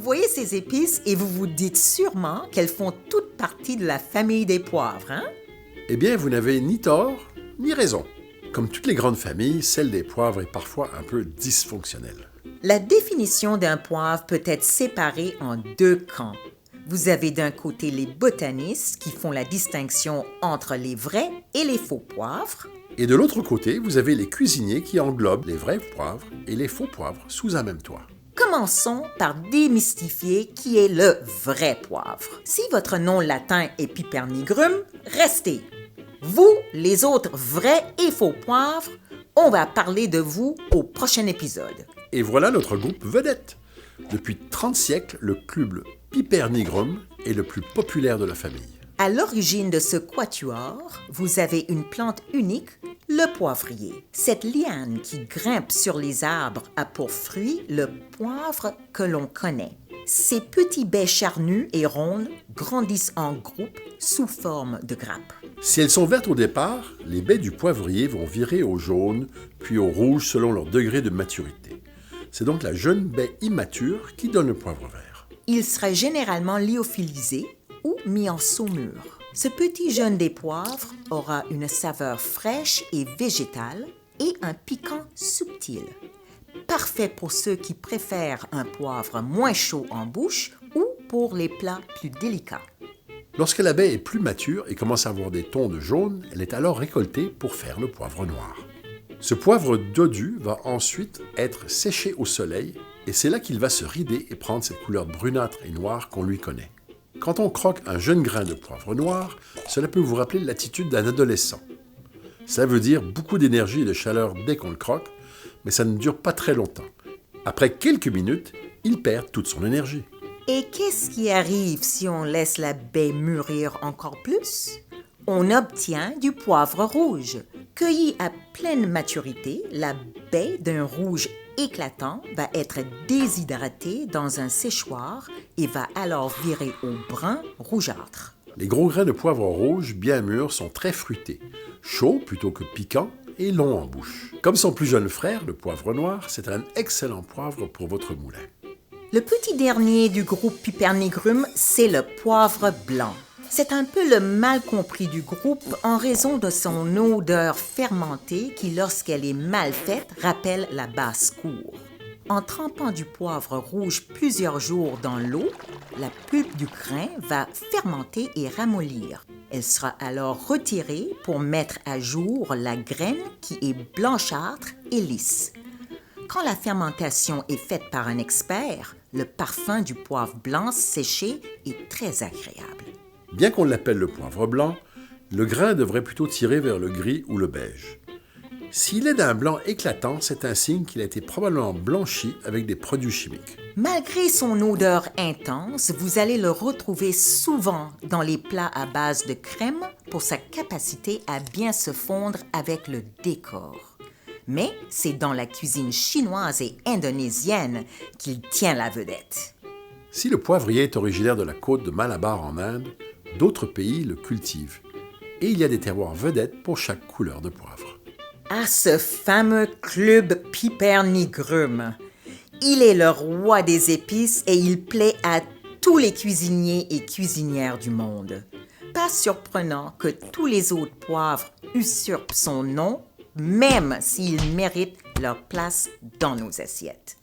Vous voyez ces épices et vous vous dites sûrement qu'elles font toutes partie de la famille des poivres, hein? Eh bien, vous n'avez ni tort, ni raison. Comme toutes les grandes familles, celle des poivres est parfois un peu dysfonctionnelle. La définition d'un poivre peut être séparée en deux camps. Vous avez d'un côté les botanistes qui font la distinction entre les vrais et les faux poivres. Et de l'autre côté, vous avez les cuisiniers qui englobent les vrais poivres et les faux poivres sous un même toit. Commençons par démystifier qui est le vrai poivre. Si votre nom latin est Piper nigrum, restez. Vous, les autres vrais et faux poivres, on va parler de vous au prochain épisode. Et voilà notre groupe vedette. Depuis 30 siècles, le club Piper nigrum est le plus populaire de la famille. À l'origine de ce quatuor, vous avez une plante unique, le poivrier. Cette liane qui grimpe sur les arbres a pour fruit le poivre que l'on connaît. Ces petits baies charnues et rondes grandissent en groupe sous forme de grappes. Si elles sont vertes au départ, les baies du poivrier vont virer au jaune, puis au rouge selon leur degré de maturité. C'est donc la jeune baie immature qui donne le poivre vert. Il serait généralement lyophilisé ou mis en saumure. Ce petit jeune des poivres aura une saveur fraîche et végétale et un piquant subtil. Parfait pour ceux qui préfèrent un poivre moins chaud en bouche ou pour les plats plus délicats. Lorsque la baie est plus mature et commence à avoir des tons de jaune, elle est alors récoltée pour faire le poivre noir. Ce poivre dodu va ensuite être séché au soleil et c'est là qu'il va se rider et prendre cette couleur brunâtre et noire qu'on lui connaît. Quand on croque un jeune grain de poivre noir, cela peut vous rappeler l'attitude d'un adolescent. Ça veut dire beaucoup d'énergie et de chaleur dès qu'on le croque, mais ça ne dure pas très longtemps. Après quelques minutes, il perd toute son énergie. Et qu'est-ce qui arrive si on laisse la baie mûrir encore plus? On obtient du poivre rouge. Cueilli à pleine maturité, la baie d'un rouge éclatant va être déshydratée dans un séchoir et va alors virer au brun rougeâtre. Les gros grains de poivre rouge bien mûrs sont très fruités, chauds plutôt que piquants et longs en bouche. Comme son plus jeune frère, le poivre noir, c'est un excellent poivre pour votre moulin. Le petit dernier du groupe Piper nigrum, c'est le poivre blanc. C'est un peu le mal compris du groupe en raison de son odeur fermentée qui, lorsqu'elle est mal faite, rappelle la basse-cour. En trempant du poivre rouge plusieurs jours dans l'eau, la pulpe du grain va fermenter et ramollir. Elle sera alors retirée pour mettre à jour la graine qui est blanchâtre et lisse. Quand la fermentation est faite par un expert, le parfum du poivre blanc séché est très agréable. Bien qu'on l'appelle le poivre blanc, le grain devrait plutôt tirer vers le gris ou le beige. S'il est d'un blanc éclatant, c'est un signe qu'il a été probablement blanchi avec des produits chimiques. Malgré son odeur intense, vous allez le retrouver souvent dans les plats à base de crème pour sa capacité à bien se fondre avec le décor. Mais c'est dans la cuisine chinoise et indonésienne qu'il tient la vedette. Si le poivrier est originaire de la côte de Malabar en Inde, d'autres pays le cultivent. Et il y a des terroirs vedettes pour chaque couleur de poivre. Ah, ce fameux club Piper nigrum. Il est le roi des épices et il plaît à tous les cuisiniers et cuisinières du monde. Pas surprenant que tous les autres poivres usurpent son nom, même s'ils méritent leur place dans nos assiettes.